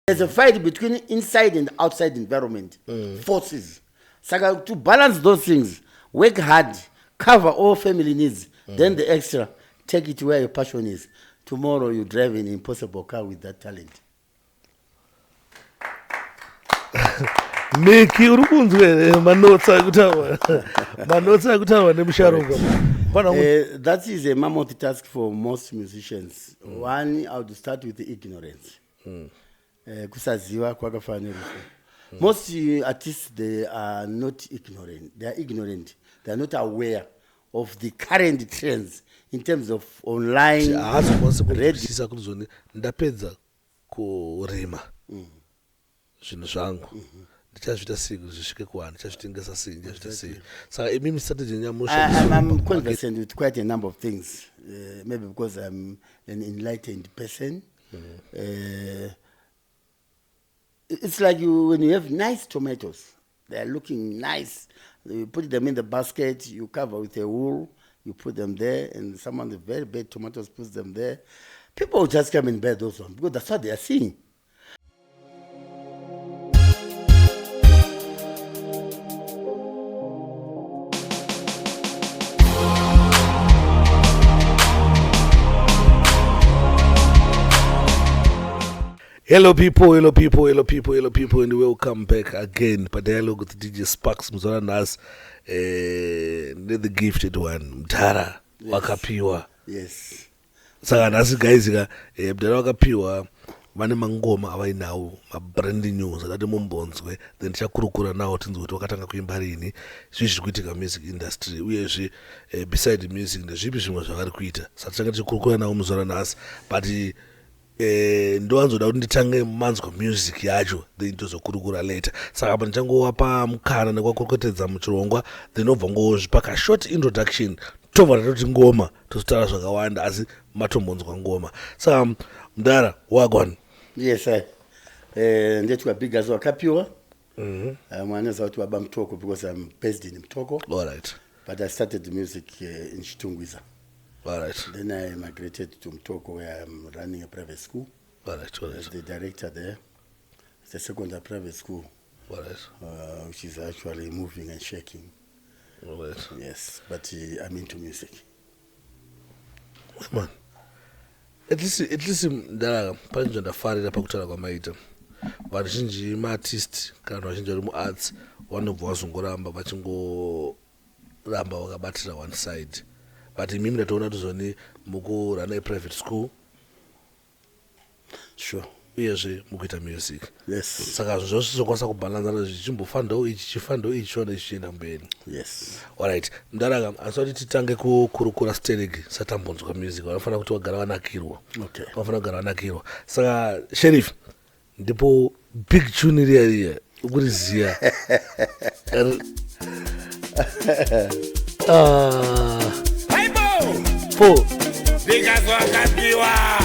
There's a fight between inside and outside environment forces. So to balance those things, work hard, cover all family needs, then the extra, take it where your passion is. Tomorrow you drive an impossible car with that talent. Meki urukunzwe manotsa kutawa nemusharuka. That is a mammoth task for most musicians. One, I would start with the ignorance. Kusaziwa kwakafanira. Most artists, they are not ignorant. They are ignorant. They are not aware of the current trends in terms of online. Ndapedza kurima zvinhu zvangu ndichazvita siku zvisvike kuwani ndichazvitengesa sei ndichazvita sei saka imimi strategy nyamusha. I'm conversant with quite a number of things, maybe because I'm an enlightened person. It's like when you have nice tomatoes, they are looking nice. You put them in the basket, you cover with a wool, you put them there, and someone with very bad tomatoes puts them there. People will just come and buy those ones because that's what they are seeing. Hello people, and welcome back again. But dialogue with DJ Sparks Mzona Nas, the gifted one, Biggaz Wakapiwa. Yes. Saka nasi guys, Biggaz Wakapiwa, vane mangoma avainawo brand new zvakati mumbonzwe then chakurukura nawo tinzwe kuti wakatanga kuimba rini zvizvi kuitika music industry uyezve beside music ndezvipi zvimwe zvavari kuita saka tichanga tichikurukura nawo muzora nhasi but ndowanzoda kuti nditange manzwa music yacho then tozokurukura later saka apa ndichangowapa mukana nekwakurukotedza muchirongwa then obva ngozvipa ka short introduction tobva tatoti ngoma tozotaura zvakawanda asi matombonzwa ngoma saka Mdara wagwan. Yes, ndetwa Biggaz Wakapiwa. Mwaneza watu waba Mtoko because I'm based in Mtoko. All right. But I started the music in Chitungwiza. All right. Then I migrated to Mtoko where I'm running a private school. All right. All right. As the director there. It's a secondary private school. All right. Which is actually moving and shaking. All right. Yes, but I'm into music. Man. At least ndara panjo ndafarira pakutaura kwamaita vazhinji maartist kana vazhinji vari muarts vanobva vazongoramba vachingoramba vakabatira one side but imimi ndatoona tozoni mukurana a-private school sure uyezve mukuita music. Yes. Saka zvose zvokwanisa kubalanzana zvichimbofandawo ichi chifandawo ichi chiona ichienda mberi. Yes. Alright. Mdaraka asati titange kukurukura stereki satambonzwa music vanofana kuti vagara vanakirwa. Okay. Vanofana kugara vanakirwa. Saka Sheriff ndipo big tune iriya ukuriziya. Haibo. Biggaz Wakapiwa.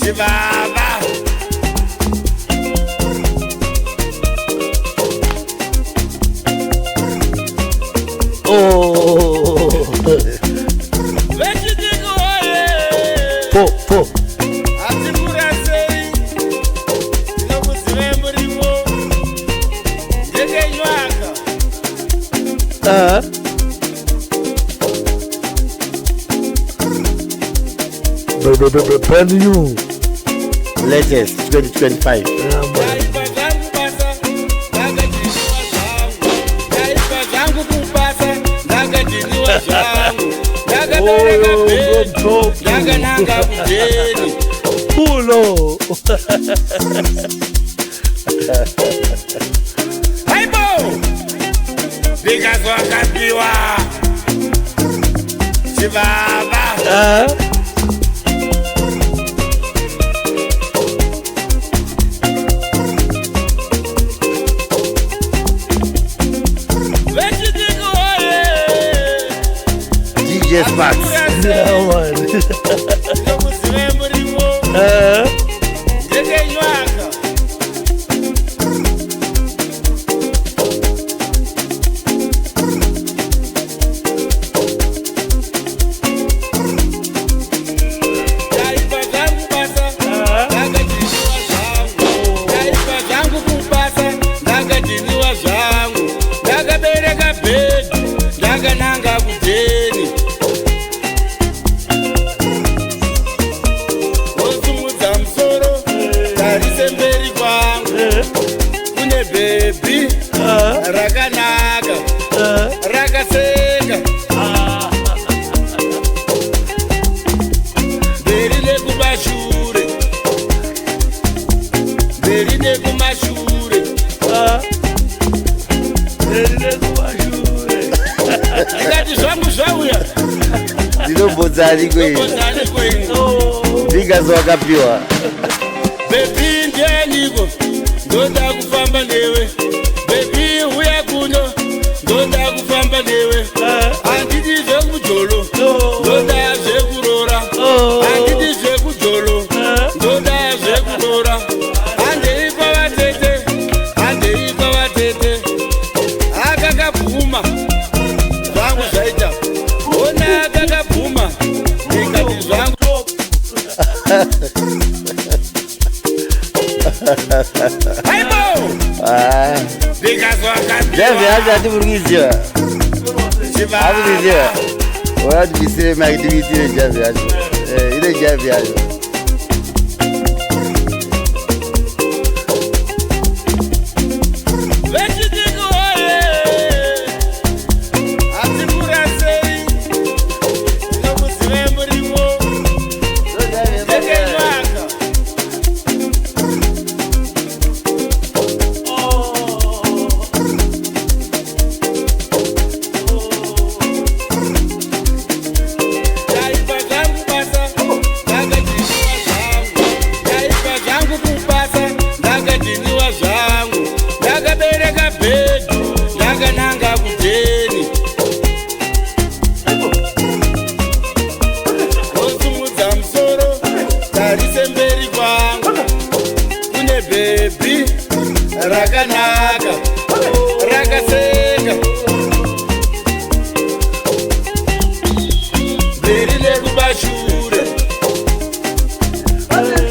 Chibaba. Oh. Vechidigo oye. Po. Atikura sei. Tinokuzive murimo. Ndekenywaka. Brand new. Latest 2025. Pulo. Haibo. Biggaz Wakapiwa. Chibaba. DJ Sparks. Yeah, man. Ndombozani kwenu. Biggaz Wakapiwa. Baby ndianiko ndoda kufamba newe. Baby uya kuno ndoda kufamba newe. Anditi zvekujolo ndoda zvekurora. Anditi zvekujolo ndoda zvekurora. Andei kwavatete, andei kwavatete. Akakabvuma zvangu zvaita. Ona akakabvuma ndikati zvangu. Aibo! Biggaz Wakapiwa. Javi acha atiburukizwa. Aburukizwa. Watu bisire magdiviti ile javi acha. Ile javi acha. Vechitiko oye. Atikura sei. Ndinokuzive murimo. Ndekenywaka. Ndaipa zvangu basa, ndakadhiniwa zvangu. Ndaipa zvangu kubasa, ndakadhiniwa zvangu. Ndakabereka bhedhu, ndakananga kudheni. Ndosumudza musoro, tarise mberi kwangu. Kune bhebhi rakanaka, rakaseka. Mberi nekumashure,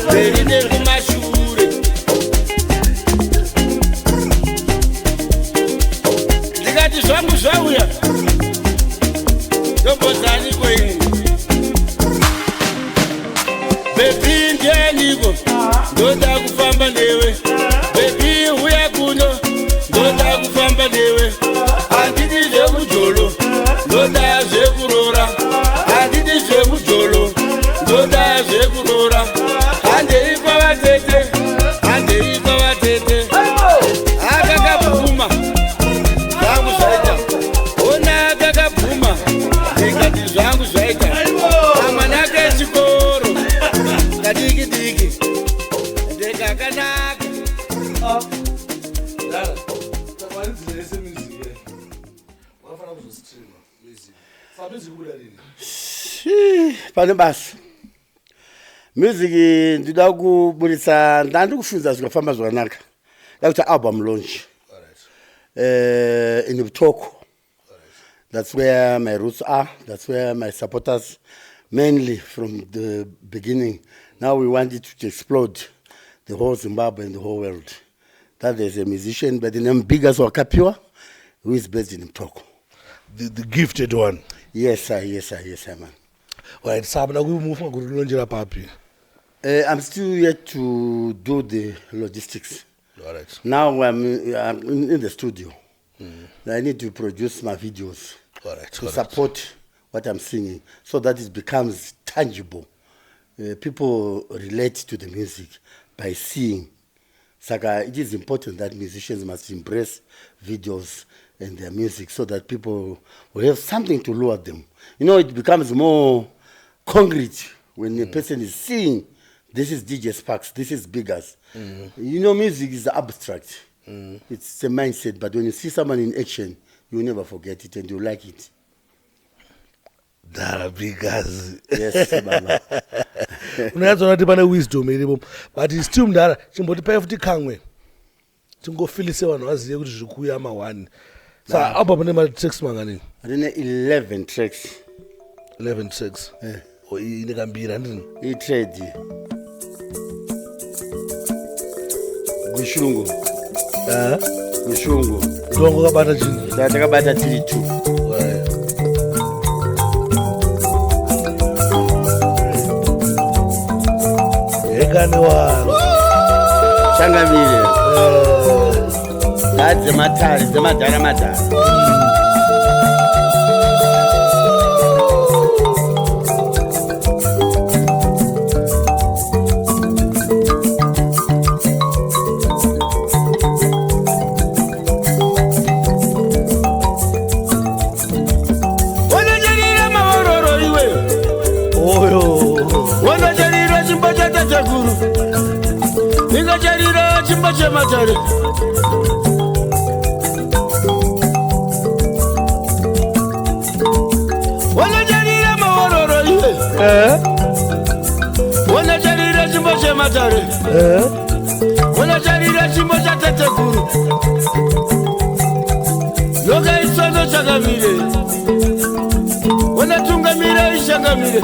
mberi nekumashure. Ndikati zvangu zvauya, ndombozani kwenu. Baby ndianiko ndoda kufamba newe. Baby uya kuno ndoda kufamba newe. Anditi zvekujolo ndoda zvekurora. Anditi zvekujolo ndoda zvekurora. Handei kwavatete, handei kwavatete. Akakabvuma zvangu zvaita. Ona akakabvuma ndikati zvangu zvaita. Amwana kechikoro kadiki diki ndekakanaka. Pane basa. Music ndida kubudisa ndandi kufunza zvikafamba zvakanaka. Ndakuti album launch. In Butoko. That's where my roots are. That's where my supporters, mainly from the beginning. Now we want it to explode the whole Zimbabwe and the whole world. That there's a musician by the name Biggaz Wakapiwa, who is based in Butoko. The gifted one. Yes, sir. Yes, sir. Yes, sir, man. Right, sabna kumufuna kulonjera papi. I'm still yet to do the logistics. All right. Now I'm in the studio. I need to produce my videos All right. to support what I'm singing so that it becomes tangible. People relate to the music by seeing. Saka, it is important that musicians must embrace videos and their music so that people will have something to lure them. You know, it becomes more concrete when a person is seeing, this is DJ Sparks, this is Biggaz. You know, music is abstract. It's a mindset, but when you see someone in action, you never forget it and you like it. Dara Biggaz. Yes, Baba. Unayatsona kuti pane wisdom iripo, but still mdara chimbotipa futi kamwe. Tingofilise vanhu vaziye kuti zvikuya ama1. Saka apa pane ma-tracks mangani? Adine 11 tracks. 11 tracks. Ine kambira ndini. I-trade. Gushungu. Gushungu. Ndongo kabata chini. Takabata 32. Ekane waro. Changamire. Dzematari, dzemadhara madhara. chimba chematare wanajarira maororo iwe wanajarira chimba chematare wanajarira chimba chatetekuru lokaisono chakamire wanatungamira ishangamire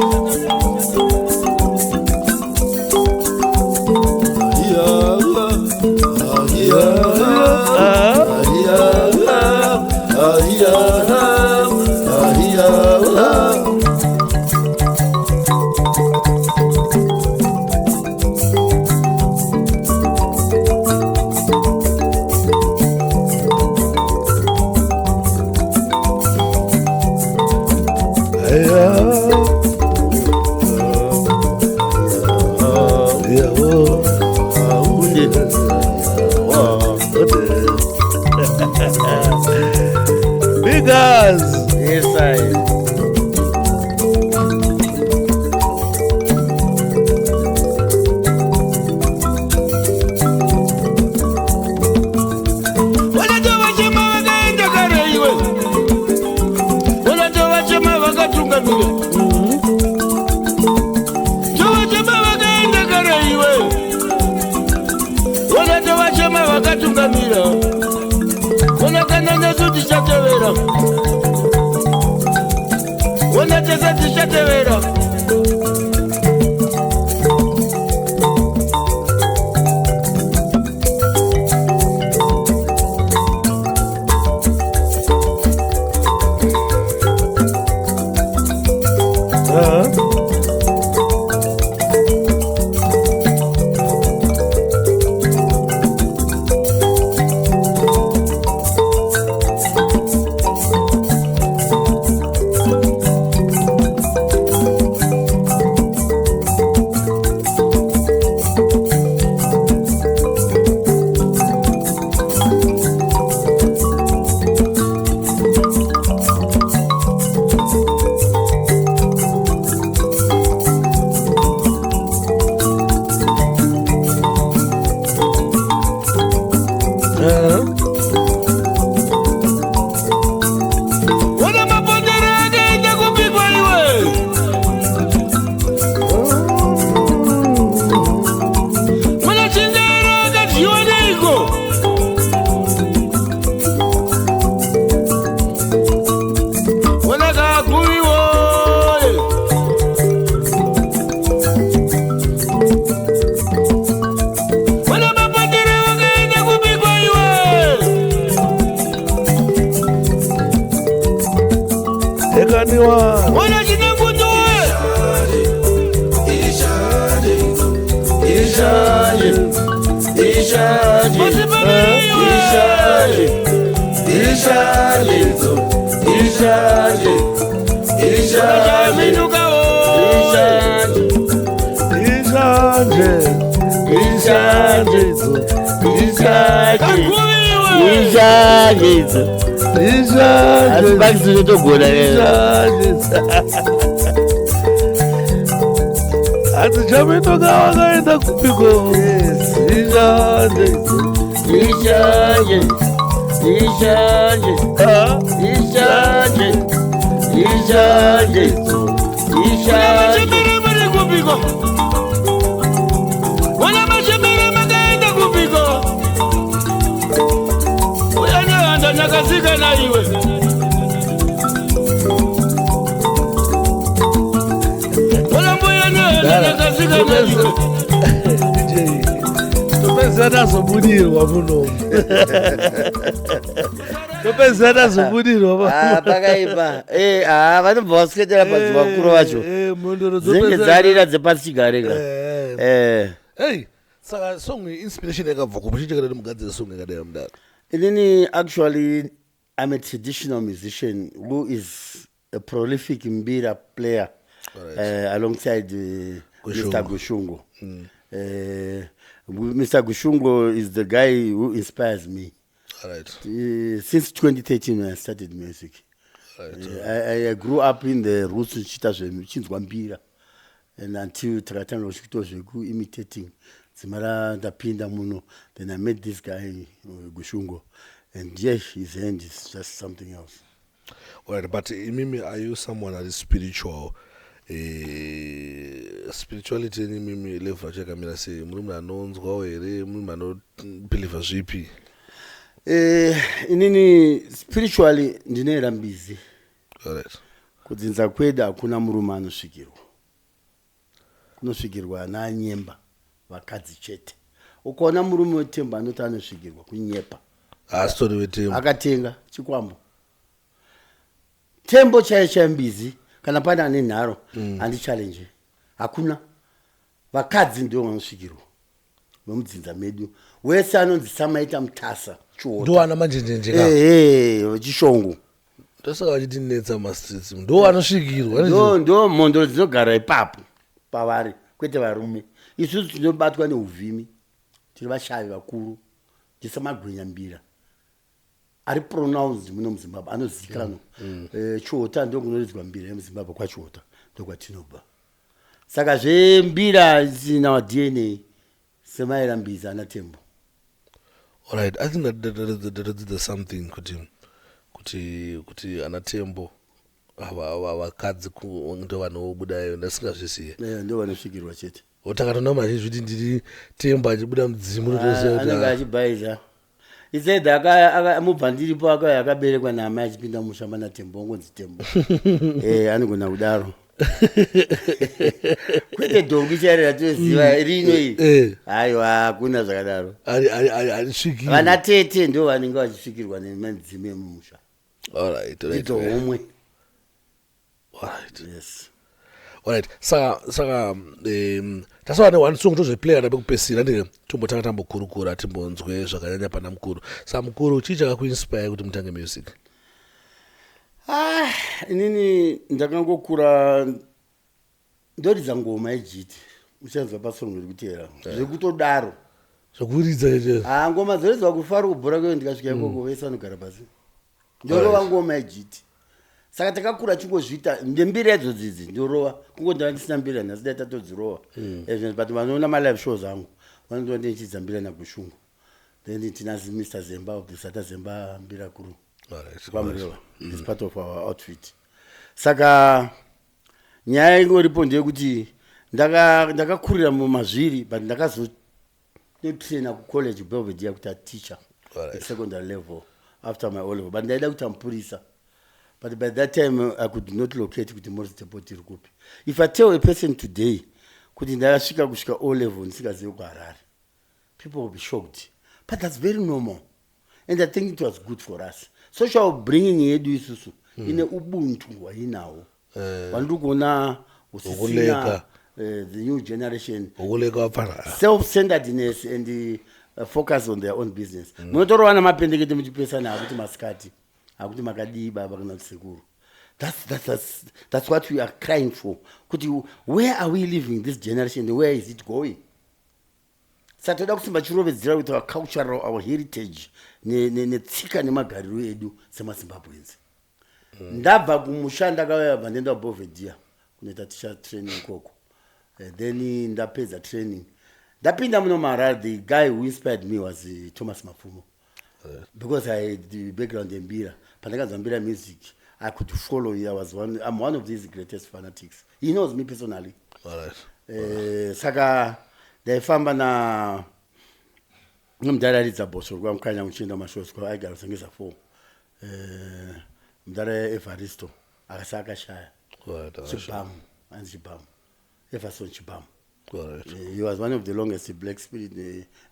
Biggaz. Yes, I. Pakaipa vanobva vaswedera padzi vakuru vacho dzinenge dzarira dzepasichigareka. Saka song inspiration yakabva kumuchicheka kuti mugadzire song yakadai mudaro. Inini actually I'm a traditional musician who is a prolific mbira player alongside Mr. Gushungo. Mr. Gushungo is the guy who inspires me. Right. Since 2013 when I started music. Right. I grew up in the roots in Chitazwe, Mbira. and until takatanga kusvika zvekuimitating dzimara ndapinda muno, then I met this guy Gushungo, and yes, his end is just something else. Alright, but Mimi, are you someone that is spiritual? Spirituality ni Mimi level cheka mina say mulungu anonzwa ere mulungu anobelieve zvipi? Inini spiritually ndinera mbizi. Alright. Kudzinza kweda hakuna murume anosvikirwa. Kunosvikirwa na nyemba vakadzi chete. Ukaona murume wetemba anoti anosvikirwa kunyepa. Story wetemba. Akatenga chikwambo. Tembo chaiye mbizi kana pane ane nharo andi challenge. Hakuna. Vakadzi ndio vanosvikirwa. Nomudzinza medu. Wese anonzi Samaita Mutasa. Ndo ana manjenjenjeka. Chishongo. Ndosaka vachitinetsa mastreets. Ndo anosvikirwa. Ndo mhondo dzinogara ipapo pavari kwete varume. Isusu tinobatwa neuvhimi. Tiri vashavi vakuru. Tisamagwinya mbira. Ari pronounced muno muZimbabwe anozikanwa. Chiota ndo kunoridzwa mbira yemuZimbabwe kwachiota ndo kwatinobva. Saka zvembira isina DNA semaira mbizi ana tembo. Alright, I think that there's something kuti ana tembo vakadzi ndo vanobudayo ndasingazvisiye. Ndo vanosvikirwa chete. Utakatona mazviti ndiri tembo achibuda mudzimu anenge achibhaiza. Isaid mubva ndiripo akaberekwa namai achipinda mushamba natembo ongonzi tembo. Anogona kudaro. Kwete dhongi chairera toziva rino iri. Haiwa hakuna zvakadaro. Arisvikirwa. Vana tete ndo vanenge vachisvikirwa nemadzimu emumusha. Alright. Idzo homwe. Alright. Yes. Alright. Saka tasawa ne one song tozveplaya napekupesira ndenge tombotanga tambokurukura timbonzwe zvakanyanya pana mukuru. Saka mukuru chii chakakuinspire kuti mutange music? Inini ndakangokura ndoridza ngoma yejiti. Muchanzwa pasongo rikutera. Zvekutodaro. Zvokuridza izvo. Ngoma dzoridzwa kufara kubhora kweyo ndikasvika ikoko vese vanogara pasi. Ndorova ngoma yejiti. Saka takakura chingozviita ndembira edzo dzidzi ndorova kungodava ndisina mbira nhasi dai tatodzirova. But vanoona malive shows angu vanondova ndichidzidza mbira nakushungu. Then tinazi Mr. Zemba of the Sata Zemba mbira kuru. Kwamureva. It's part of our outfit. Saka nyaya ingoripo ndeyekuti ndakakurira mumazviri but ndakazotraina kucollege Belvedere kuti aticha at secondary level after my O-level. But ndaida kuita mupurisa. But by that time I could not locate kuti Morris Depot iri kupi. If I tell a person today kuti ndakasvika kusvika O-level ndisingazivi kuHarare, people will be shocked. But that's very normal. And I think it was good for us. Social upbringing yedu isusu ine ubuntu wainawo. Vandu kuona usisina the new generation self-centeredness and the focus on their own business. Munotorwa namapendekete muchipesana akuti maskati, akuti makadiba bakana sekuru. That's what we are crying for. Kuti where are we living this generation? Where is it going? Satoda kusimba chirovedzera with our cultural, our heritage, netsika nemagariro edu semaZimbabweans. Ndabva kumusha ndakauya ndenda Belvedere kunoita teacher training koko. Then ndapedza training. Ndapinda muno muHarare. The guy who inspired me was Thomas Mafumo. Because I had the background in Mbira. Pandakanzwa Mbira music, I could follow. I'm one of these greatest fanatics. He knows me personally. Alright. Saka ndaifamba na mudararidza boso rwamukanya muchienda mashows kwa aigara usengeza 4. Mudara Evaristo akasa akashaya. Chibamu and Chibamu. Everson Chibamu. He was one of the longest Black Spirit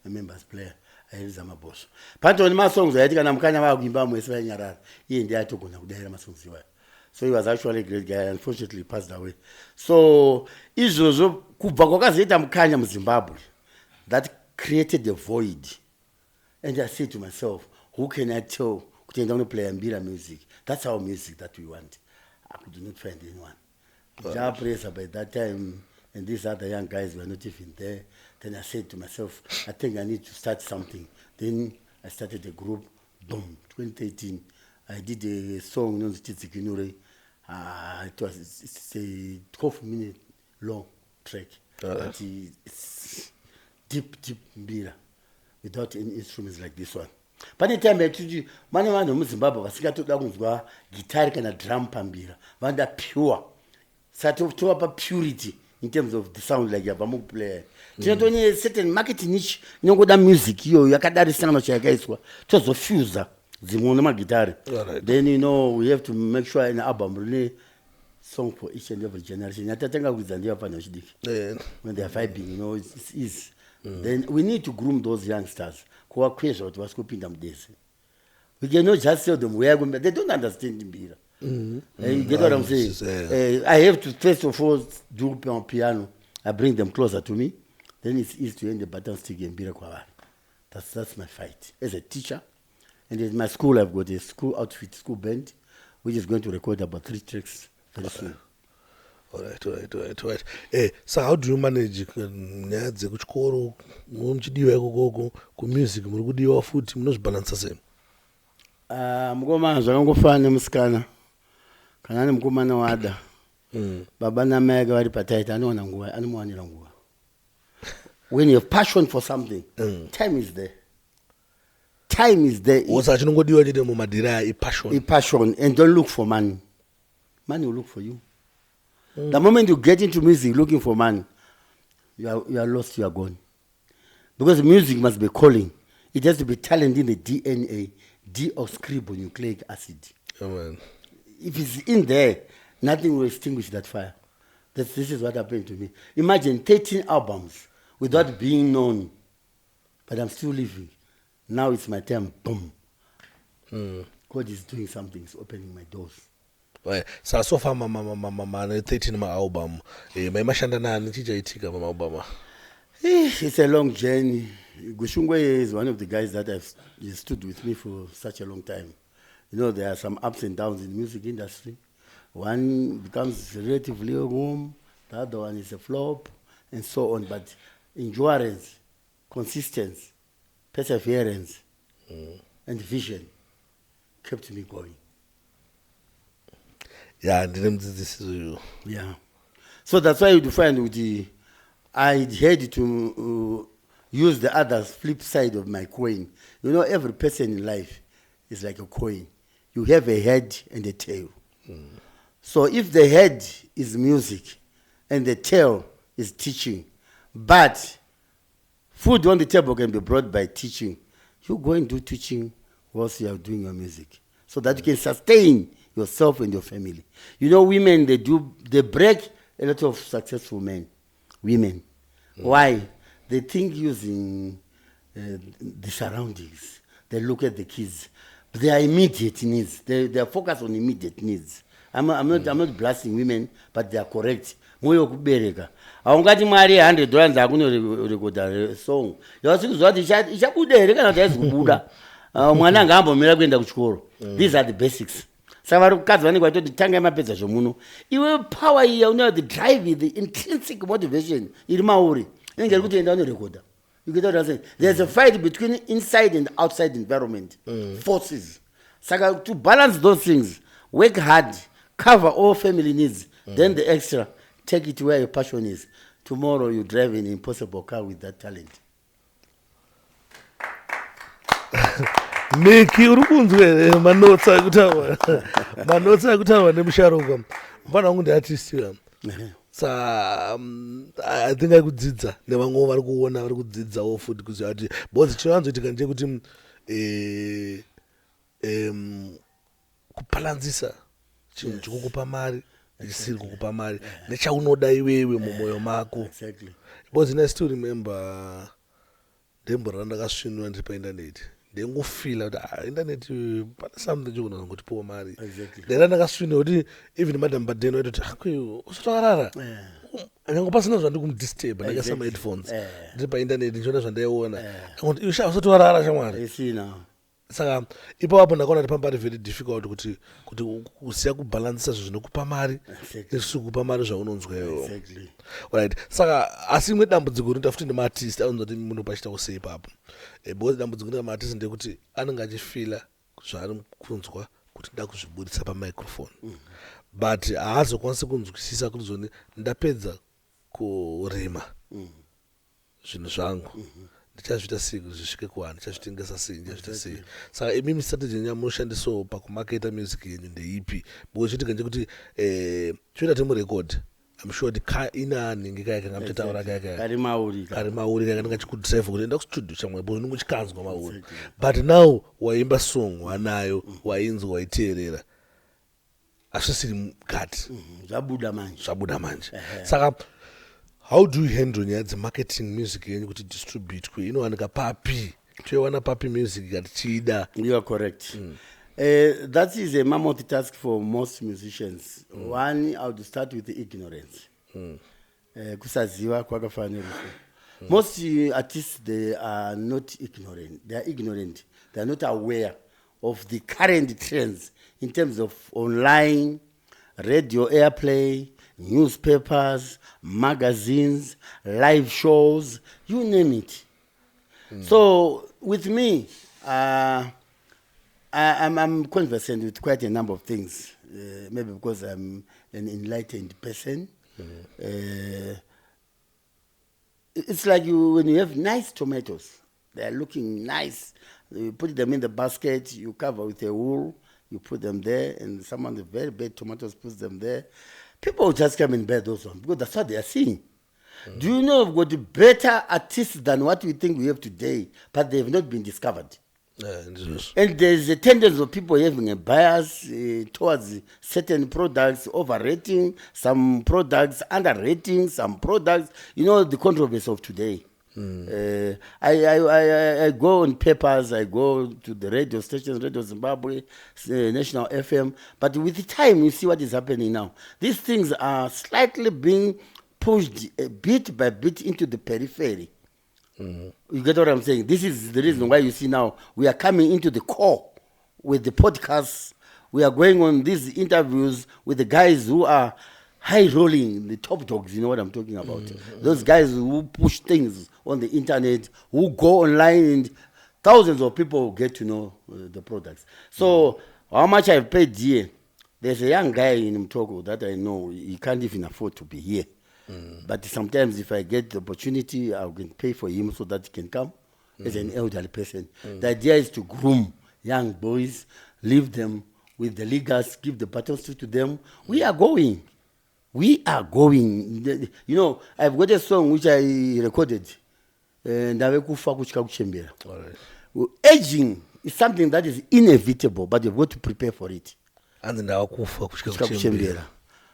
members player. Airiza maboso. Panto ni masongs yaiti kana mukanya vakuimba mwese vainyarara. Iye ndiye atogona kudaira masongs iwayo. So he was actually a great guy. Unfortunately, he passed away. So izvozvo kubva kwakazoita mukanya muZimbabwe, that created a void. And I said to myself, who can I tell kuti enda unoplaya Mbira music? That's our music that we want. I could not find anyone. Japresa by that time, and these other young guys were not even there. Then I said to myself, I think I need to start something. Then I started a group. Boom, 2013. I did a song known as Titsikinure. It's a 12-minute long track. But it's deep mbira without any instruments like this one. Pane time yatuti mane vanhu muZimbabwe vasingatoda kunzwa guitar kana drum pambira vanda pure satova pa purity in terms of the sound like yabva mukuplaya tinotone certain market niche inongoda music iyo yakadarisana chayakaiswa tozofusa dzimwe nemagitari. Then we have to make sure an album rine song for each and every generation. Yatatenga kudzwa ndiyo pana chidiki when they are vibing, it's easy. Then we need to groom those youngsters who are crazy what was coping them this. We cannot just tell them where they don't understand mbira. You get what I'm saying? I have to first of all do piano. I bring them closer to me. Then it's easy to end the button stick and mbira kwa. That's my fight as a teacher. And in my school, I've got a school outfit, school band, which is going to record about 3 tracks very soon. All right. So how do you manage nyaya dzekuchikoro muchidiwa ikoko music muri kudiwa futi munozvibalansa sei? Mukomana zvakangofana nemusikana kana nemukomana wada baba namai ake vari pataita anowana nguva anomuwanira nguva. When you have passion for something, time is there. Osa chinongodiwa chete mumadhira passion and don't look for money. Money will look for you. The moment you get into music looking for money, you are lost, you are gone. Because music must be calling. It has to be talent in the DNA, deoxyribonucleic acid. Amen. If it's in there, nothing will extinguish that fire. This is what happened to me. Imagine 13 albums without being known, but I'm still living. Now it's my time, boom. God is doing something, it's opening my doors. Right. So far, my 13 my album. My mashanda na nichijaitika my album. It's a long journey. Gushungwe is one of the guys that have stood with me for such a long time. There are some ups and downs in the music industry. One becomes relatively warm, the other one is a flop, and so on. But endurance, consistency, perseverance, and vision kept me going. Yeah, this is you. Yeah. So that's why you find I had to use the other flip side of my coin. Every person in life is like a coin. You have a head and a tail. So if the head is music and the tail is teaching, but food on the table can be brought by teaching, you go and do teaching whilst you are doing your music so that you can sustain yourself and your family. Women, they break a lot of successful women. Why? They think using the surroundings. They look at the kids. Their immediate needs. They are focused on immediate needs. I'm not blasting women, but they are correct. Moyo kubereka. Aungati mari $100 akunorekoda song. Yawasikuziva kuti ichabuda kana kuti haizikubuda. Mwana angambomira kuenda kuchikoro. These are the basics. Saka varikadzi vanenge vatoti tanga mapedza zvomuno. Iwe power iya the drive, the intrinsic motivation iri mauri. Inenge kuti enda unorekoda. You get what I'm saying? There's a fight between inside and outside environment forces. Saka to balance those things, work hard, cover all family needs, then the extra, take it where your passion is. Tomorrow you drive an impossible car with that talent. Meki urukunzwe manotsa kutawa nemusharuka. Mbana wangu ndi artist ya. I think akudzidza nevamwe vari kuona vari kudzidzawo futi kuziva kuti because chinowanzoitika nje kuti kupalanzisa chinhu chikukupa mari chisiri kukupa mari nechaunoda iwewe mumwoyo mako. Because I still remember ndembora randakasvinura ndiri paindaneti ndengofila kuti indaneti pane something chikuona ngotipowa mari ndandakasvinura kuti even madam badeno aitoti akweyo usotakarara anyangopasina zvandiri kumudisturba ndakaisa maheadphones ndiri paindaneti ndichiona zvandaiona usotakarara shamwari. Saka ipapo ndakaona kuti pambari very difficult kuti kusiya kubalansisa zvinhu zvinokupa mari nezvisiri kukupa mari zvaunonzwayo. Alright. Saka asi imwe dambudziko rinoita futi nemaartist anonzwa kuti munopachitawo sei ipapo. Because dambudziko nemaartist ndekuti anenge achifila zvaari kunzwa kuti nda kuzvibudisa pamicrophone. But haazokwanisi kunzwisisa kuti zvoni ndapedza kurima zvinhu zvangu ndichazviita sei kuti zvisvike kuwani, ndichazvitengesa sei, ndichazviita sei. Saka imimi strategy yamunoshandisawo pakumaketa music yenyu ndeipi? Because chiitika ndechekuti choita timurecord, I'm sure inani ngekayake ngamutetaura kayake kari mauri kayake ndingachikudrive kuti enda kustudio chamwepo ndingochikanzwa mauri. But now waimba song wanayo wainzwa waiteerera asvisiri mukati zvabuda manje. Saka how do you handle nyaya dzemarketing music yenyu kuti distribute inowanika papi, toiwana papi music ikati tiida? You are correct. That is a mammoth task for most musicians. One, I would start with the ignorance. Kusaziva kwakafanira. Most artists, they are not ignorant. They are ignorant. They are not aware of the current trends in terms of online, radio airplay, newspapers, magazines, live shows, you name it. So with me, I'm conversant with quite a number of things, maybe because I'm an enlightened person. It's like when you have nice tomatoes, they're looking nice. You put them in the basket, you cover with a wool, you put them there, and someone with very bad tomatoes puts them there. People will just come and buy those ones because that's what they are seeing. Do you know we've got better artists than what we think we have today, but they have not been discovered? And there's a tendency of people having a bias towards certain products, overrating some products, underrating some products. You know, the controversy of today. I go on papers, I go to the radio stations, Radio Zimbabwe, National FM, but with the time you see what is happening now. These things are slightly being pushed bit by bit into the periphery. You get what I'm saying? This is the reason why you see now we are coming into the core with the podcasts. We are going on these interviews with the guys who are high rolling, the top dogs, you know what I'm talking about. Those guys who push things on the internet, who go online, and thousands of people get to know the products. So how much I've paid here, there's a young guy in Mtoko that I know, he can't even afford to be here. But sometimes if I get the opportunity, I can pay for him so that he can come as an elderly person. The idea is to groom young boys, leave them with the leaguers, give the batons to them. We are going. You know, I've got a song which I recorded. Aging is something that is inevitable, but you've got to prepare for it.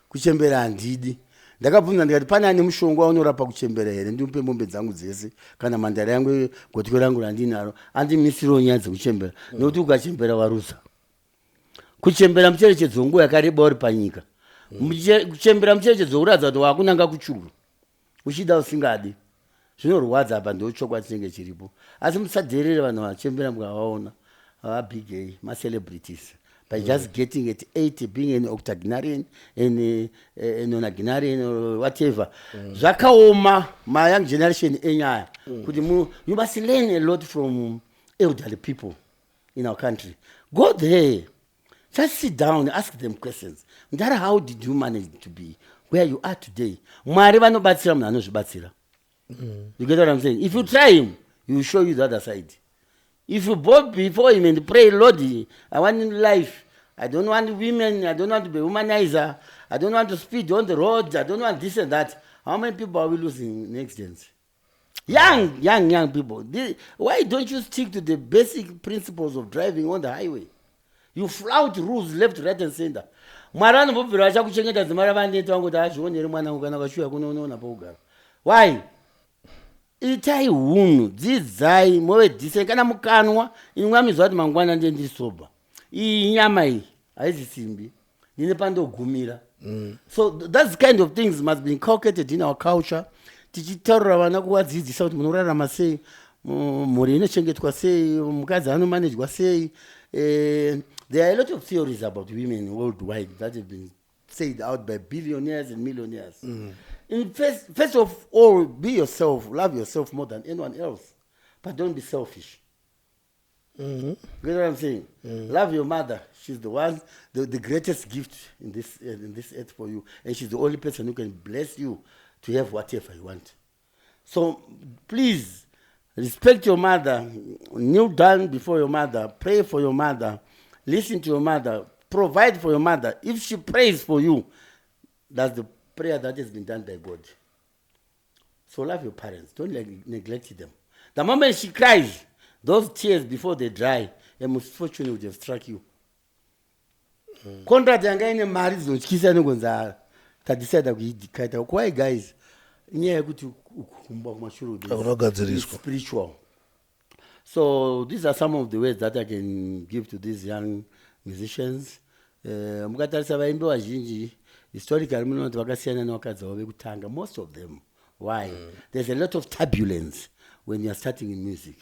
Kuchembera handidi. Ndakabvunza ndikati pana ane mushonga unorapa kuchembera here, ndimupe mombe dzangu dzese kana mandara yangu gotwe rangu randinaro andimisiro nyaya dzekuchembera nokuti ukachembera warusa. Kuchembera mucherechedzo nguva yakareba uri panyika. Kuchembera mucherechedzo uratidza kuti wakunanga kuchuru uchida usingadi. Zvinorwadza apa ndochokwadi chinenge chiripo. Asi musadherere vanhu vachembera mukavaona big A, ma-celebrities. By just getting at 80, being an octogenarian, and a nonagenarian or whatever. Zakaoma, my young generation, you must learn a lot from elderly people in our country. Go there. Just sit down, ask them questions. How did you manage to be where you are today? You get what I'm saying? If you try him, he will show you the other side. If you bow before him and pray, Lord, I want life. I don't want women. I don't want to be a womanizer. I don't want to speed on the road. I don't want this and that. How many people are we losing next gen? Young people. Why don't you stick to the basic principles of driving on the highway? You flout rules left, right, and center. Why? Itai hunu, dzidzai, move dise, kana mukanwa, inwamizwa kuti mangwana ndendiri soba. Iyi nyama iyi, haizi simbi, nine pando gumira. So that's kind of things must be inculcated in our culture. Tichitaurira vana kuvadzidzisa kuti munorarama sei, mhuri inochengetwa sei, mukadzi anomanejwa sei. There are a lot of theories about women worldwide that have been said out by billionaires and millionaires. First of all, be yourself, love yourself more than anyone else, but don't be selfish. You know what I'm saying? Love your mother. She's the one, the greatest gift in this earth for you, and she's the only person who can bless you to have whatever you want. So please respect your mother, kneel down before your mother, pray for your mother, listen to your mother, provide for your mother. If she prays for you, that's the prayer that has been done by God. So love your parents, don't neglect them. The moment she cries, those tears before they dry, a misfortune will have struck you. Contract yangaine mari dzinotyisa negonza tadecide kuidikaita. Why guys? Inyaya yekuti ukumba kumashure spiritual. So these are some of the ways that I can give to these young musicians. Mukatarisa vaimbi vazhinji historically munoti vakasiyana nevakadzi vavo vekutanga, most of them. Why? There's a lot of turbulence when you are starting in music.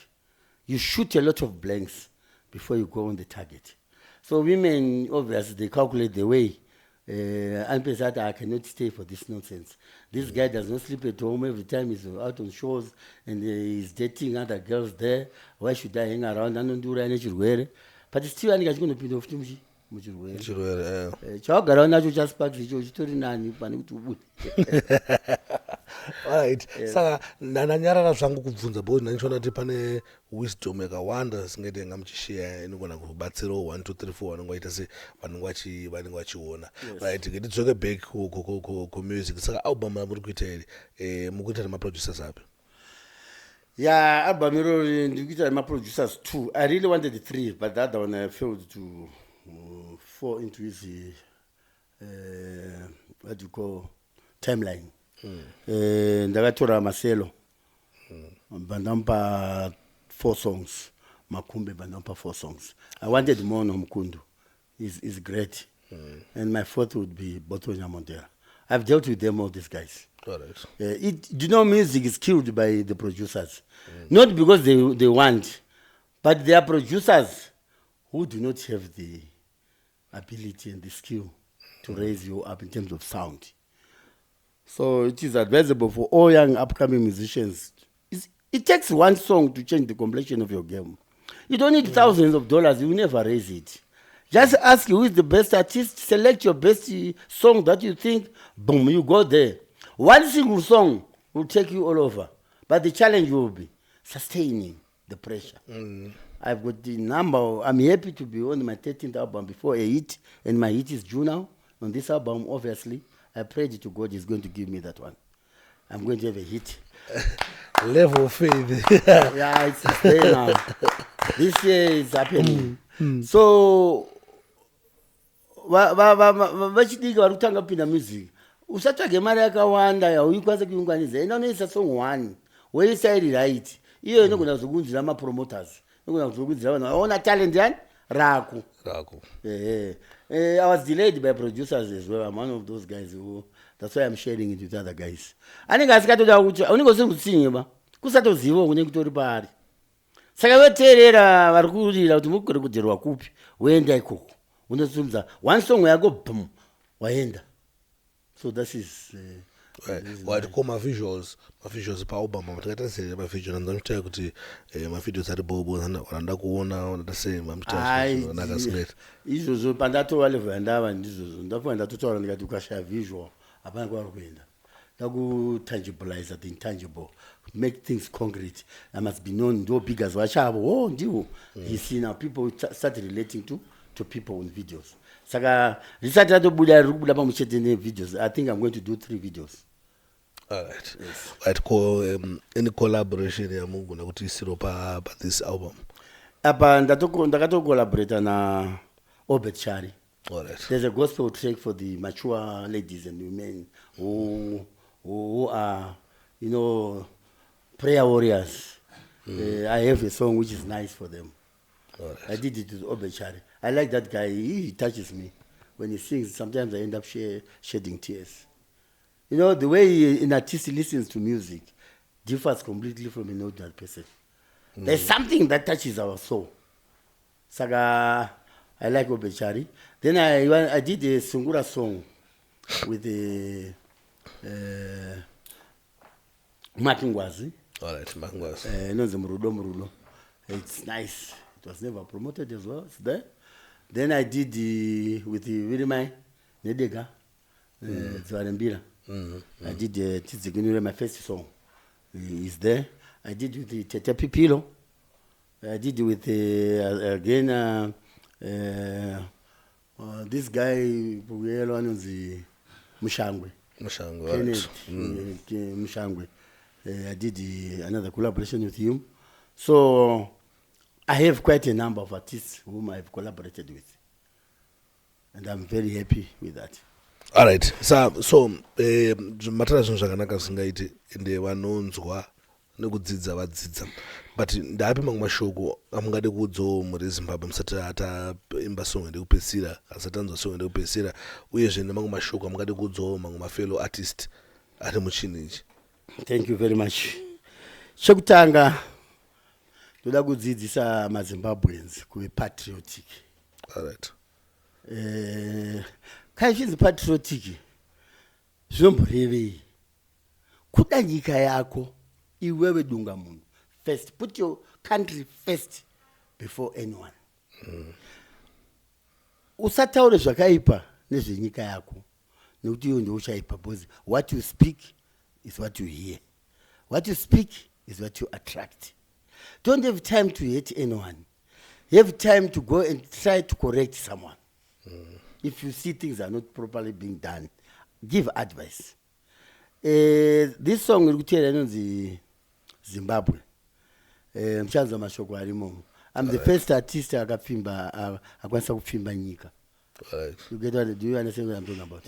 You shoot a lot of blanks before you go on the target. So women, obviously, they calculate the way. And that I cannot stay for this nonsense. This guy does not sleep at home every time he's out on shows and he's dating other girls there. Why should I hang around? I don't do anything. But still, I'm going to be off to me. Right. Saka nananyarara zvangu kubvunza bo ndanichona kuti pane wisdom yakawanda singete ngamuchishare inogona kubatsira 1 2 3 4 vanongoita se vanongo vachiona. Right. Ngedzoke back ku music. Saka album muri kuita iri mukuita ma producers api? Yeah, album ndikuita ma producers 2. I really wanted the 3, but the other one I failed to fall into his what you call timeline. Ndakatora Marcelo bandampa 4 songs, Makumbe bandampa 4 songs. I wanted Mono Mkundu, is great, and my 4th would be Botonya Montera. I've dealt with them, all these guys. Music is killed by the producers, not because they want, but they are producers who do not have the ability and the skill to raise you up in terms of sound. So it is advisable for all young upcoming musicians. It takes one song to change the complexion of your game. You don't need thousands of dollars. You will never raise it. Just ask who is the best artist. Select your best song that you think. Boom, you go there. One single song will take you all over. But the challenge will be sustaining the pressure. I've got the number. I'm happy to be on my 13th album before a hit. And my hit is due now. On this album, obviously. I prayed to God, He's going to give me that one. I'm going to have a hit. Level of faith. Yeah, it's there now. This year is happening. So, vachidiki vari kutanga kupinda music. Usatsvage mari yakawanda yauyikwanisa kuunganidza. Enda unoisa song 1. Woisa iri right. Iyo inogona kuzokunzira ma-promoters. Inogona kuzokunzira vanhu vaona talent yani rako. I was delayed by producers as well. I'm one of those guys who, that's why I'm sharing it with other guys. Anenge asikatoda kuti unenge usiri kutsinye ba kusatoziva kunenge kutori pari. Saka veteerera vari kurira kuti mukugona kudzerwa kupi woenda ikoko unotsumza one song yako boom waenda. So that is what call my visuals pa album matakaita se ma visuals ndanoita kuti ma videos ari bobo nda kuona onda same amtash nakasineta izvo pandato level yandava ndizvo ndafuna ndatotaura ndikati ukashaya visual hapana kwari kuenda ndakutangibilize the intangible, make things concrete. I must be known. Do Biggaz Wachabo. You see now people start relating to people in videos. Saka videos. I think I'm going to do 3 videos. All right. Yes. I'd call any collaboration ya Mungu na kuti isiro pa this album. Apa ndakato collaborate na Obechari. All right. There's a gospel track for the mature ladies and women who are, prayer warriors. I have a song which is nice for them. All right. I did it with Obechari. I like that guy. He touches me. When he sings, sometimes I end up shedding tears. The way an artist listens to music differs completely from an ordinary person. There's something that touches our soul. Saga, I like Obechari. Then I did a Sungura song with the Makingwazi. All right, Makingwazi. It's nice. It was never promoted as well. It's there. Then I did with the Wirimai Nedega, Zwarembira. I did Tiziginure, my first song is there. I did with the Tete Pipilo. I did with again this guy the Mushangwe. Kenneth Mushangwe. I did another collaboration with him. So I have quite a number of artists whom I've collaborated with. And I'm very happy with that. All right. So matara zvinhu zvakanaka singaiti ende vanonzwa nekudzidza vadzidza. But ndapi mamwe mashoko amungade kuudzawo muri Zimbabwe musati ataimba song ndekupedzisira asati anzwa song ndekupedzisira uyezve nemamwe mashoko amungade kuudzawo mamwe mafellow artist ari muchini ichi. Thank you very much. Chekutanga ndoda kudzidzisa maZimbabweans kuve patriotic. All right. Kai chinzi patriotic zvinomborevei kuda nyika yako iwewe dunga munhu first, put your country first before anyone. Usataure zvakaipa nezvenyika yako nekuti iyo ndio uchaipa, because what you speak is what you hear, what you speak is what you attract. Don't have time to hate anyone. You have time to go and try to correct someone. If you see things are not properly being done, give advice. This song will tell you Zimbabwe. Mchanzo mashoko arimo. I'm the first artist akapimba akwanisa kupimba nyika. Right. You get what? Do you understand what I'm talking about?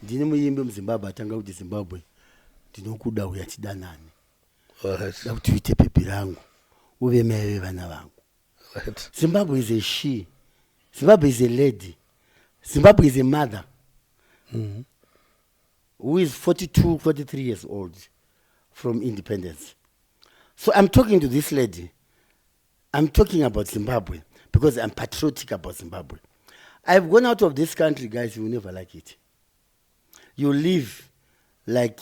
Ndine muyimbe muZimbabwe atanga kuti Zimbabwe ndinokuda uyatidanani. Right. Kuti uite pepi rangu uve mai vana vangu. Right. Zimbabwe is a she. Zimbabwe is a lady. Zimbabwe is a mother who is 42, 43 years old from independence. So I'm talking to this lady. I'm talking about Zimbabwe because I'm patriotic about Zimbabwe. I've gone out of this country, guys, you will never like it. You live like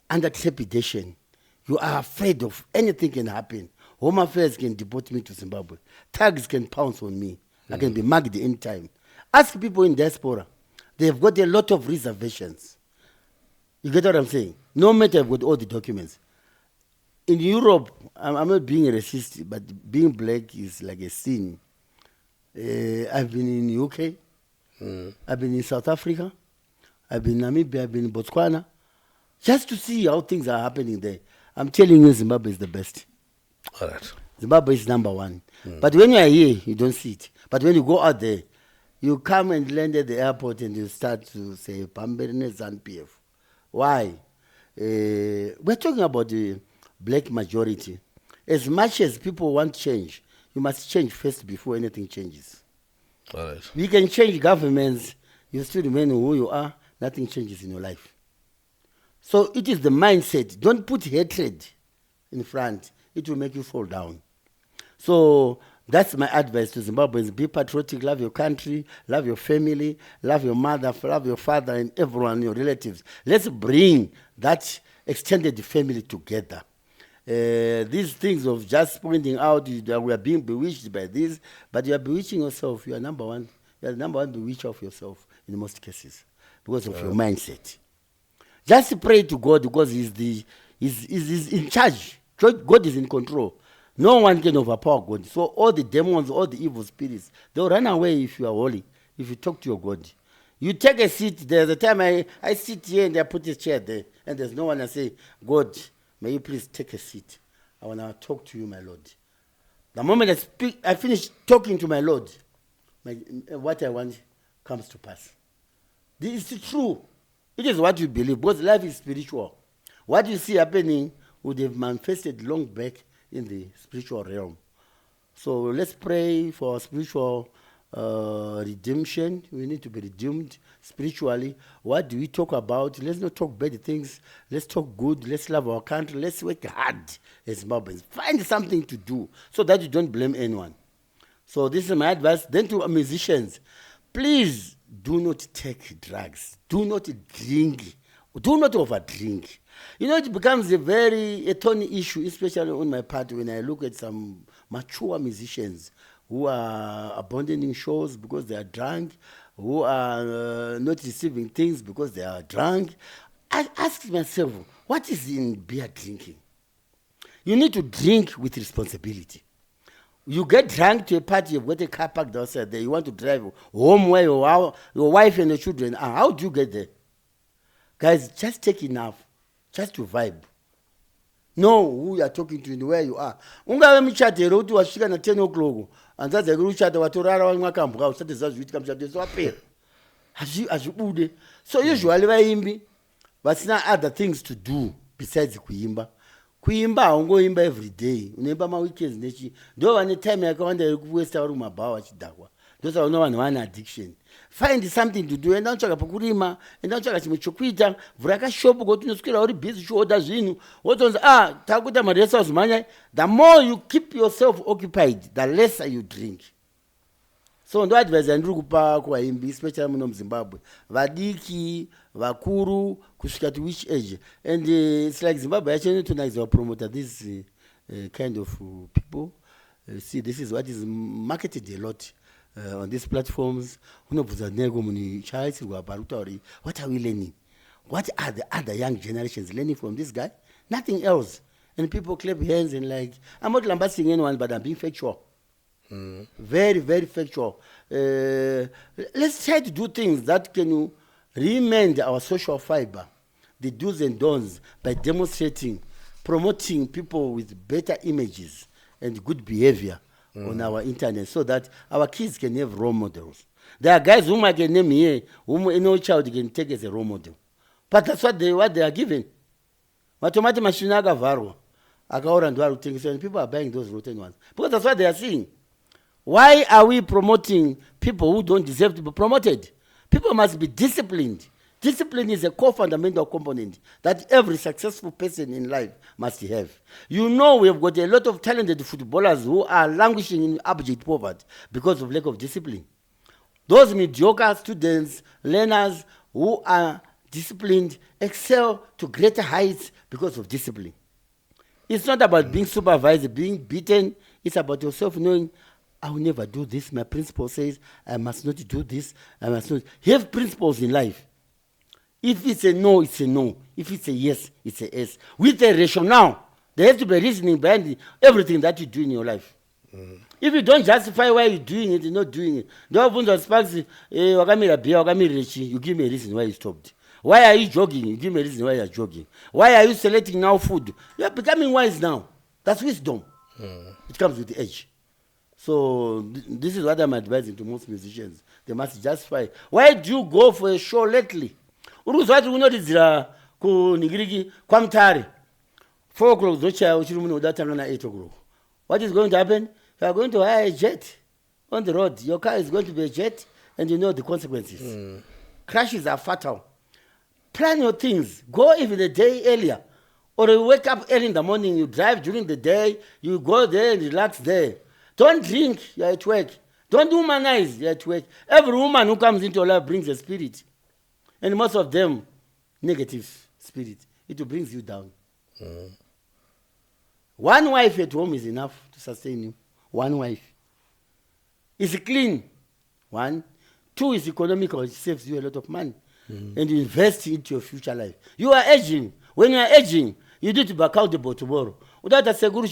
under trepidation. You are afraid of anything can happen. Home Affairs can deport me to Zimbabwe. Thugs can pounce on me. I can be mugged anytime. Ask people in diaspora. They've got a lot of reservations. You get what I'm saying? No matter I've got all the documents. In Europe, I'm not being racist, but being black is like a sin. I've been in UK. I've been in South Africa. I've been in Namibia. I've been in Botswana. Just to see how things are happening there. I'm telling you, Zimbabwe is the best. All right. Zimbabwe is number one. But when you are here, you don't see it. But when you go out there, you come and land at the airport and you start to say, Pambernes ZANU-PF. Why? We're talking about the black majority. As much as people want change, you must change first before anything changes. All right. We can change governments, you still remain who you are, nothing changes in your life. So it is the mindset. Don't put hatred in front. It will make you fall down. So that's my advice to Zimbabweans. Be patriotic, love your country, love your family, love your mother, love your father and everyone, your relatives. Let's bring that extended family together. These things of just pointing out that we are being bewitched by this, but you are bewitching yourself. You are number one. You are the number one bewitcher of yourself in most cases because of your mindset. Just pray to God because He's in charge. God is in control. No one can overpower God. So all the demons, all the evil spirits, they'll run away if you are holy, if you talk to your God. You take a seat. There's a time I sit here and I put a chair there, and there's no one. I say, God, may you please take a seat. I want to talk to you, my Lord. The moment I finish talking to my Lord, what I want comes to pass. This is true. It is what you believe, because life is spiritual. What you see happening would have manifested long back in the spiritual realm. So let's pray for spiritual redemption. We need to be redeemed spiritually. What do we talk about? Let's not talk bad things. Let's talk good. Let's love our country. Let's work hard as Zimbabweans. Find something to do so that you don't blame anyone. So this is my advice. Then to musicians, please do not take drugs. Do not drink. Do not overdrink. You know, it becomes a thorny issue, especially on my part when I look at some mature musicians who are abandoning shows because they are drunk, who are not receiving things because they are drunk. I asked myself, what is in beer drinking? You need to drink with responsibility. You get drunk to a party, you've got a car parked outside there, you want to drive home where your wife and the children are. How do you get there? Guys, just take enough, just to vibe. Know who you are talking to and where you are. Ungave michatero uti wasvika na 10 o'clock. Anzaze kuri uchata watorara wamwakambuka usati zazviitika muchato wapera. Hazvibude. So usually vaimbi vasina other things to do besides kuimba. Kuimba haungoimba every day. Unoimba ma-weekends nechi. Ndo vane time yakawanda yekuwesta vari mumabhawa vachidhakwa. Ndosa uno vanhu vane addiction. Find something to do. Enda unotsvaka pokurima, enda unotsvaka chimwe chokuita, vhura kashopu kuti unoswera uri busy uchiorder zvinhu. Wotonzi takuita maresa uzimanya. The more you keep yourself occupied, the lesser you drink. So ndo advice yandiri kupa kuvaimbi, especially muno muZimbabwe. Vadiki, vakuru, kusvika to which age. And it's like Zimbabwe actually tonight is promoter this kind of people. See, this is what is marketed a lot on these platforms. What are we learning? What are the other young generations learning from this guy? Nothing else. And people clap hands and like, I'm not lambasting anyone, but I'm being factual. Very, very factual. Let's try to do things that can remind our social fiber, the do's and don'ts, by demonstrating, promoting people with better images and good behavior on our internet, so that our kids can have role models. There are guys whom I can name here, whom no child can take as a role model. But that's what they are given. Matomati mashina akavarwa, akaora ndo arutengesa, and people are buying those rotten ones because that's what they are seeing. Why are we promoting people who don't deserve to be promoted? People must be disciplined. Discipline is a core fundamental component that every successful person in life must have. You know, we have got a lot of talented footballers who are languishing in abject poverty because of lack of discipline. Those mediocre students, learners who are disciplined excel to greater heights because of discipline. It's not about being supervised, being beaten. It's about yourself knowing, I will never do this. My principal says I must not do this. I must not have principles in life. If it's a no, it's a no. If it's a yes, it's a yes. With a rationale, there has to be reasoning behind everything that you do in your life. If you don't justify why you're doing it, you're not doing it. You give me a reason why you stopped. Why are you jogging? You give me a reason why you're jogging. Why are you selecting now food? You're becoming wise now. That's wisdom. It comes with the age. So this is what I'm advising to most musicians. They must justify. Why do you go for a show lately? Uruzwati unoridzira kuningiriki kwamtare 4 o'clock zochaya uchiri muno udatanga na 8 o'clock. What is going to happen? You are going to hire a jet on the road. Your car is going to be a jet, and you know the consequences. Crashes are fatal. Plan your things. Go even a day earlier. Or you wake up early in the morning, you drive during the day, you go there and relax there. Don't drink, you're at work. Don't humanize, you're at work. Every woman who comes into your life brings a spirit. And most of them, negative spirit. It brings you down. One wife at home is enough to sustain you. One wife. It's clean. 1. 2 is economical. It saves you a lot of money. And you invest into your future life. You are aging. When you are aging, you need to be accountable tomorrow. Without a seguro,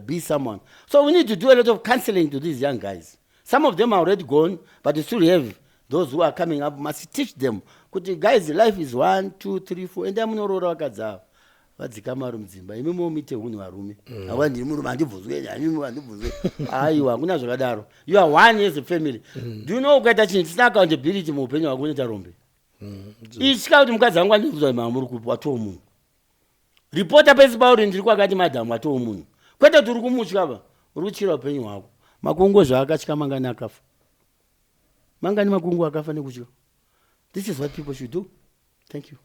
be someone. So we need to do a lot of counseling to these young guys. Some of them are already gone, but you still have those who are coming up. Must teach them. Because guys, life is 1, 2, 3, 4, and I'm not vadzikama vari mudzimba imi momite hunhu varume awandi murume handibvuzwe aiwa hakuna zvakadaro. You are one as a family. Do you know ukaita chinhu chisina accountability muupenyu hwako unoita rombe ityika kuti mukadzi wangu andibvuzwa mama muri kupi watoo munhu ripota pesi pauri ndiri kwakati madhamu watoo munhu kwete kuti uri kumutyava uri kutyira upenyu hwako. Makungu zvaakatya mangani akafa. Mangani makungu akafa nekutya. This is what people should do. Thank you.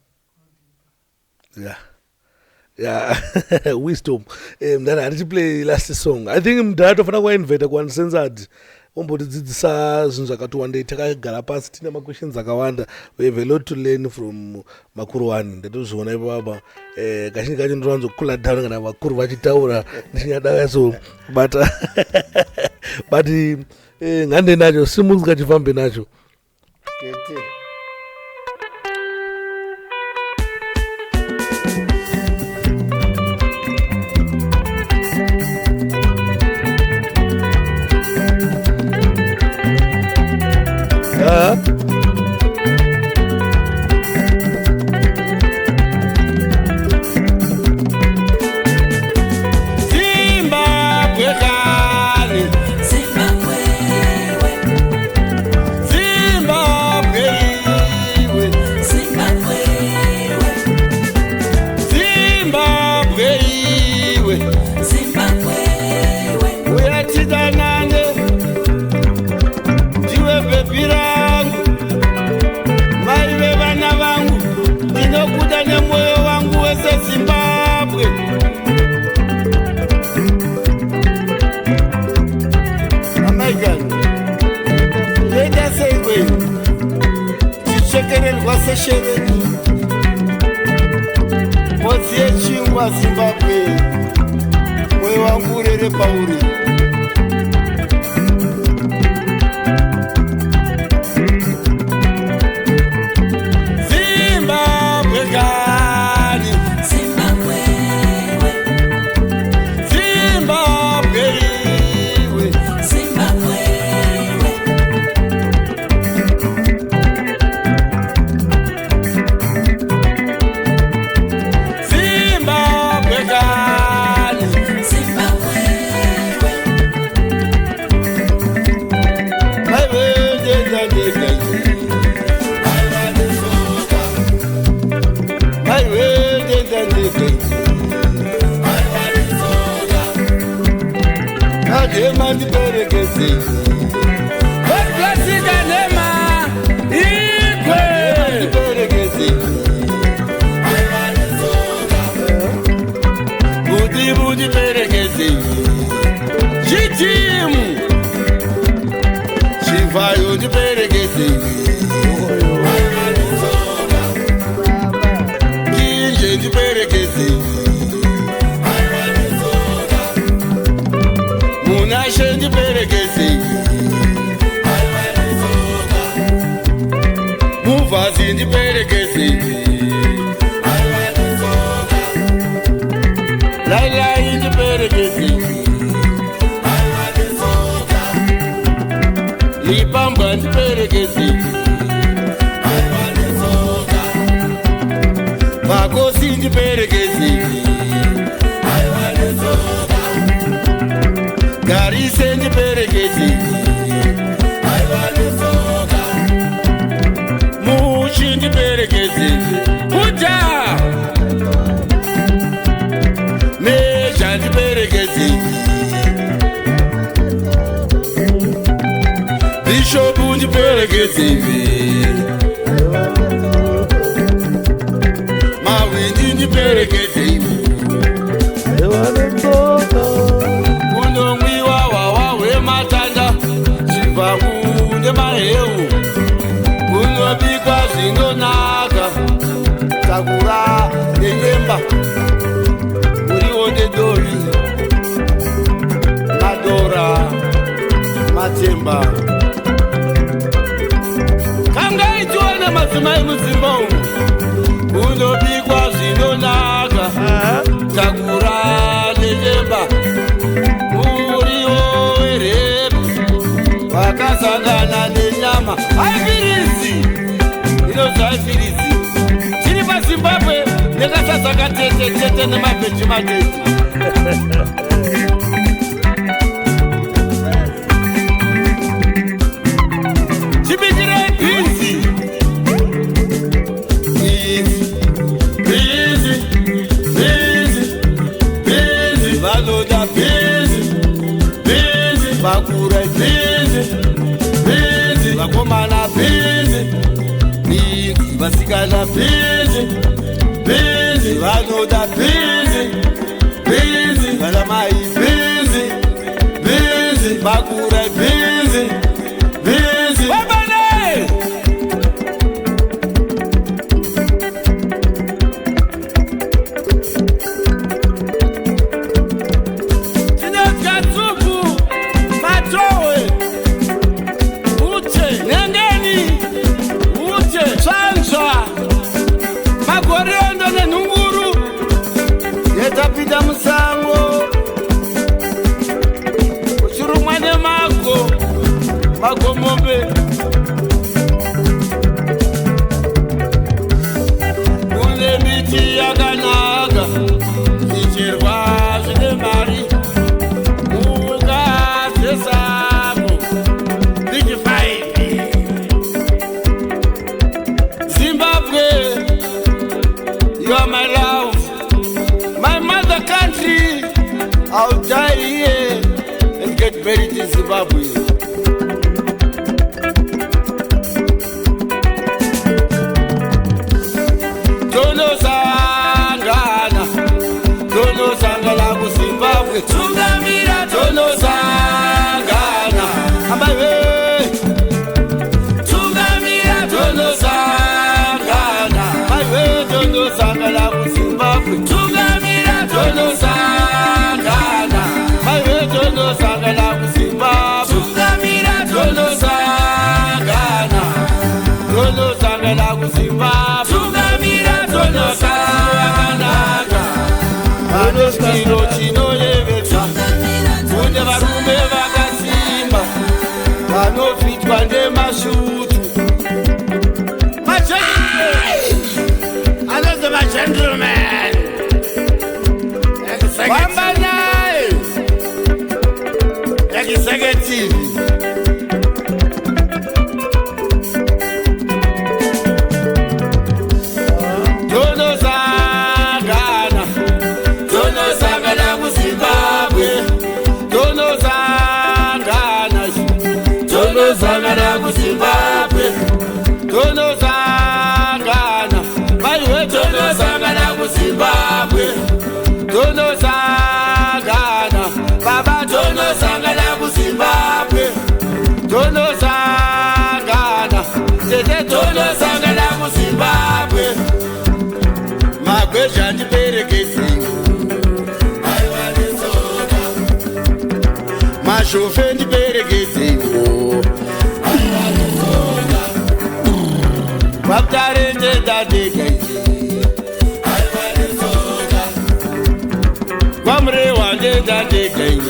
Wisdom. Then I had to play last song. I think that of an invite one censored ombotidzidzisa zvinhu zvakati wandei. Takagara pasi tine maquestions akawanda. We have a lot to learn from makuru wani. Ndatozviona ipapa kazhinji kacho ndinowanzokula down kana vakuru vachitaura ndichinyadaya so but but ngande nacho simuzi kachifambe nacho. Mozie chingwa Zimbabwe, moyo wangu urere pauri. Zimbabwe gani, Zimbabwe we, Zimbabwe we, Zimbabwe we. Zimbabwe gani, Zimbabwe we. I will Demand perekesi. God bless you, Ganema. Equal perekesi. Budi budi perekesi. Chitim. Chivayo di perekesi. Kinje di perekesi. Munashe di perekesi. Muvazi di perekesi. Laila di perekesi. Lipamba di perekesi. Makosi di perekesi. Garise di perekesi. Mushi di perekesi. Puja Meja di perekesi. Bishop di perekesi. Mawindi di perekesi. Kunomwiwa wawa wematanda. Chivangu nemaheu. Kunobikwa zvinonaka. Takura nenyemba. Muriwo nedori. Madora. Matemba. Kangaitiwa nemadzimai mudzimba umu. Kunobikwa zvinonaka. Takura nenyemba. Muriwo werepu. Wakasangana nenyama. Haifirizi. Inonzi haifirizi. Tiri paZimbabwe nekasadza katete nemabheji matete. Chibikire bhinzi. Bhinzi. Vanoda bhinzi. Vakura bhinzi. Vakomana bhinzi. Vasikana bhinzi. Vanoda bhinzi. Vanamai bhinzi. Vakura bhinzi. You are my love, my mother country. I'll die here and get buried in Zimbabwe. Tono sangana ku Zimbabwe. Tungamira tono sangana. Ambaye. Tungamira tono sangana. Ambaye tono sangana ku Zimbabwe. Tungamira tono sangana. Ambaye tono sangana ku Zimbabwe. Tungamira tono sangana. Tono sangana ku Zimbabwe. Tungamira tono sangana. Chino chinoyevedza kune varume vakasimba vanofitwa nemasvutu. Another my gentleman. Famba naye executive. Sangana ku Zimbabwe, tono sangana, maiwe tono sangana ku Zimbabwe, tono sangana, baba tono sangana ku Zimbabwe, tono sangana, tete tono sangana ku Zimbabwe, magweja ndiperekezi, aiwa ndetsoka, mashofe ndiperekezi. Waptare ndenda dekai, aiwa ndetsoka. Wamrewa ndenda dekai,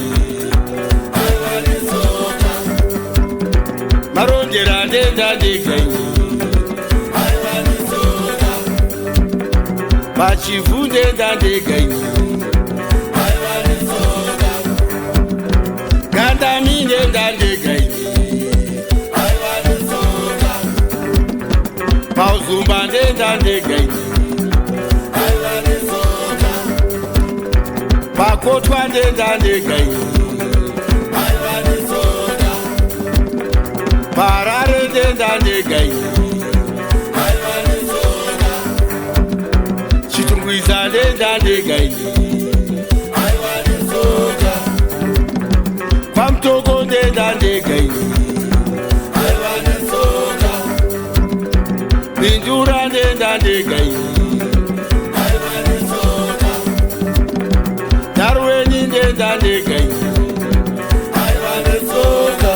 aiwa ndetsoka. Marondera ndenda dekai, aiwa ndetsoka. Pachivu ndenda dekai, aiwa ndetsoka. Gandami ndenda dekai. Pauzumba ndenda degai, aiwa ndetsoka. Pakotwa ndenda degai, aiwa ndetsoka. Parare ndenda degai, aiwa ndetsoka. Chitungwiza ndenda degai, aiwa ndetsoka. Pamtoko ndenda degai, aiwa ndetsoka. Pinjura ndenda degai, aiwa ndetsoka. Darweni ndenda degai, aiwa ndetsoka.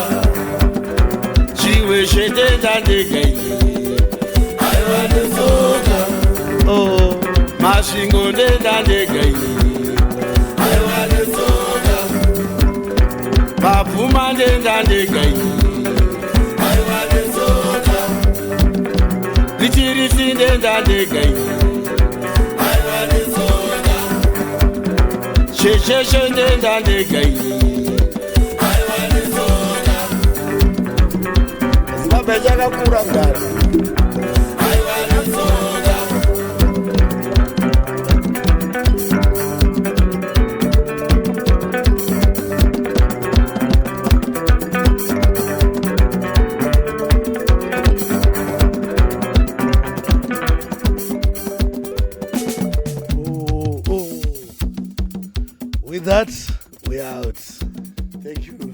Chiweshe ndenda degai, aiwa ndetsoka. Oh, masvingo ndenda degai, aiwa ndetsoka. Mapfuma ndenda degai, aiwa ndetsoka. Vichirisi ndenda degai, aiwa ndetsoka. Shesheshe ndenda degai, aiwa ndetsoka. Zimbabwe yakakura kudaro, aiwa ndetsoka. With that, we are out. Thank you.